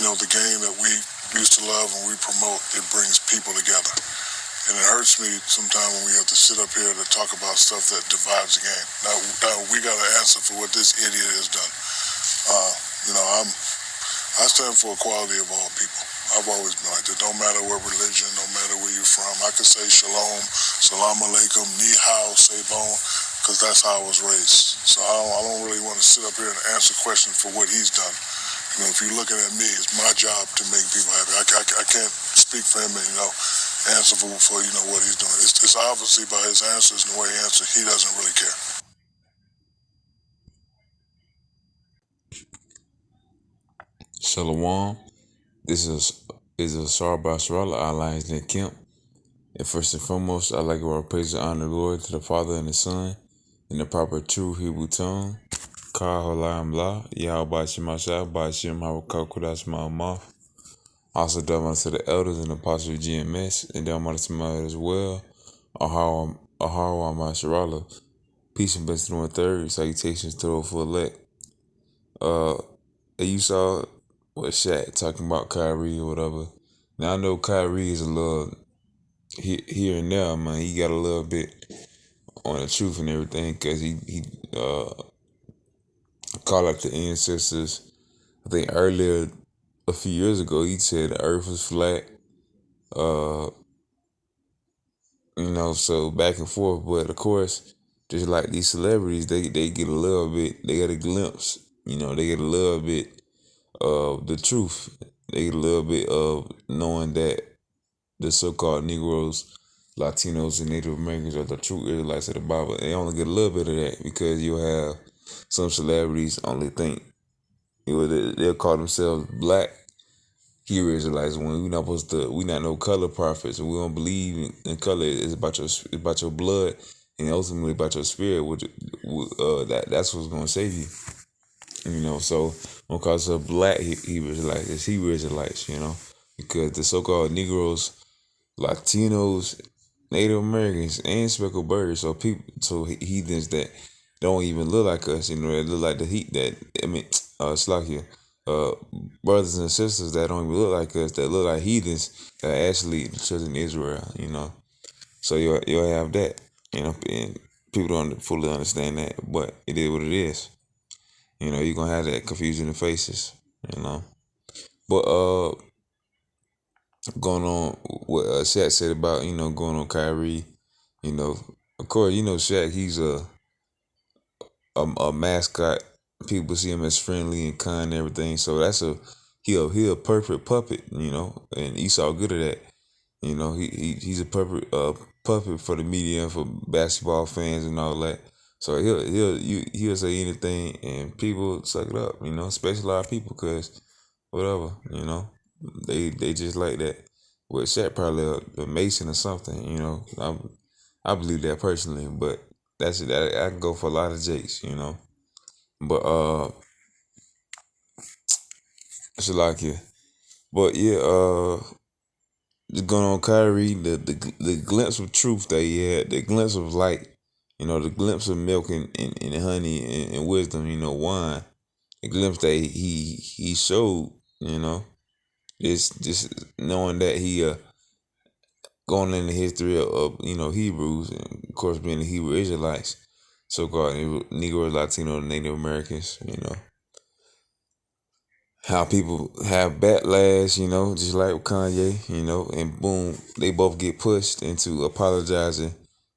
the game that we used to love and we promote, it brings people together. And it hurts me sometimes when we have to sit up here to talk about stuff that divides the game. Now we got to answer for what this idiot has done. Uh, I stand for equality of all people. I've always been like that. Don't matter what religion, no matter where you're from. I could say shalom, salam alaikum, ni hao, say bon, because that's how I was raised. So I don't really want to sit up here and answer questions for what he's done. If you're looking at me, it's my job to make people happy. I can't speak for him and, answer for what he's doing. It's obviously by his answers and the way he answers, he doesn't really care. Shalom. This is a Sarba Sarala Alliance in Kemp. And first and foremost, I'd like to praise and honor the Lord to the Father and the Son in the proper true Hebrew tongue. Ka Holayim La, Yahweh Shemashah, Bashim Harakah Kudash Ma'amah. Also, down to the elders and apostles of GMS, and down to my as well. Ahar Masharala. Peace and blessings to one third. Salutations to those for elect. You saw what Shaq talking about Kyrie or whatever. Now I know Kyrie is a little here and there, man. He got a little bit on the truth and everything because he called out the ancestors. I think earlier, a few years ago, he said the earth was flat. So back and forth. But of course, just like these celebrities, they get a little bit, they get a glimpse. They get a little bit of the truth. They get a little bit of knowing that the so-called Negroes, Latinos, and Native Americans are the true Israelites of the Bible. They only get a little bit of that because you'll have some celebrities only think they'll call themselves black Hebrew Israelites when we not no color prophets, and we don't believe in color. It's about your blood and ultimately about your spirit. That's what's gonna save you. So don't call yourself black Hebrew Israelites. It's Hebrew Israelites. Because the so-called Negroes, Latinos, Native Americans, and speckled birds, so heathens that don't even look like us, that look like the heat that Slakia, brothers and sisters that don't even look like us, that look like heathens, that are actually the children of Israel, So you'll have that, and people don't fully understand that, but it is what it is. You're gonna have that confusion in faces, But going on what Shaq said about going on Kyrie, of course Shaq, he's a mascot. People see him as friendly and kind and everything, so he a perfect puppet, and Esau good at that. He's a perfect puppet for the media and for basketball fans and all that. So he'll say anything and people suck it up, especially a lot of people, cause whatever, they just like that. Well, Shaq probably a Mason or something, I believe that personally, but that's it. I can go for a lot of Jakes, But it's like it. But yeah, just going on Kyrie, the glimpse of truth that he had, the glimpse of light, the glimpse of milk and honey and wisdom, wine, the glimpse that he showed, it's just knowing that he going in the history of Hebrews, and of course being the Hebrew Israelites, so-called Negro, Latino, Native Americans, how people have backlash, just like with Kanye, and boom, they both get pushed into apologizing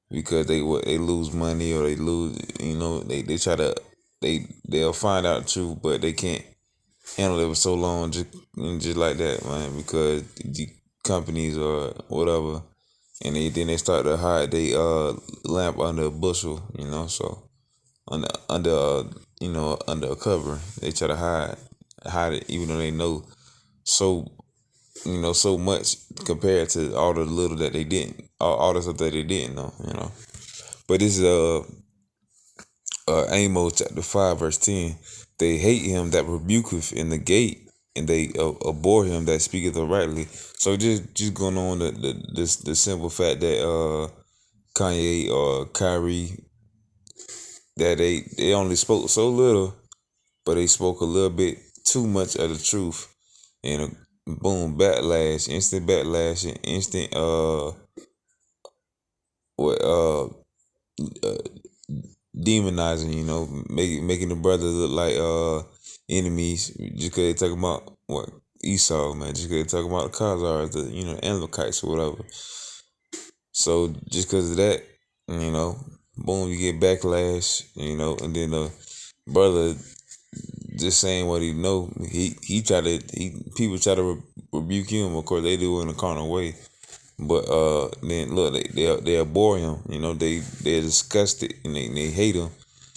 because they lose money or they lose, they try to they'll find out the truth, but they can't handle it for so long, just like that, man, because the companies or whatever, and then they start to hide they lamp under a bushel, so under a cover, they try to hide it, even though they know so so much compared to all the little that they didn't, all the stuff that they didn't know. But this is Amos chapter 5 verse 10. They hate him that rebuketh in the gate, and they abhor him that speaketh uprightly. So just going on the simple fact that Kanye or Kyrie, that they only spoke so little, but they spoke a little bit too much of the truth, and boom, backlash, and instant what demonizing, making the brothers look like enemies just because they talking about what Esau, man, just because they talking about the Khazars, the Amalekites or whatever. So just because of that, boom, you get backlash, and then the brother just saying what he know. People try to rebuke him. Of course, they do it in a carnal way. But then look, they abhor him. They're disgusted and they hate him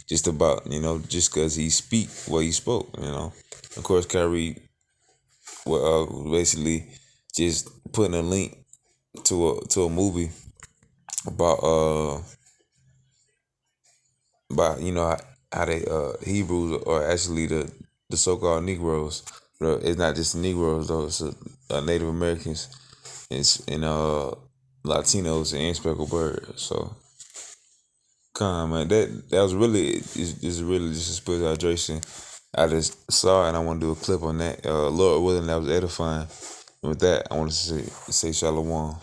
just because he speak what he spoke. Of course, Kyrie, basically just putting a link to a movie about how they Hebrews are actually the so-called Negroes. But it's not just the Negroes though. It's Native Americans and Latinos and speckled birds. So, man, that was really is really just a spiritual hydration. I just saw it and I want to do a clip on that. Lord willing, that was edifying. And with that, I want to say shalom.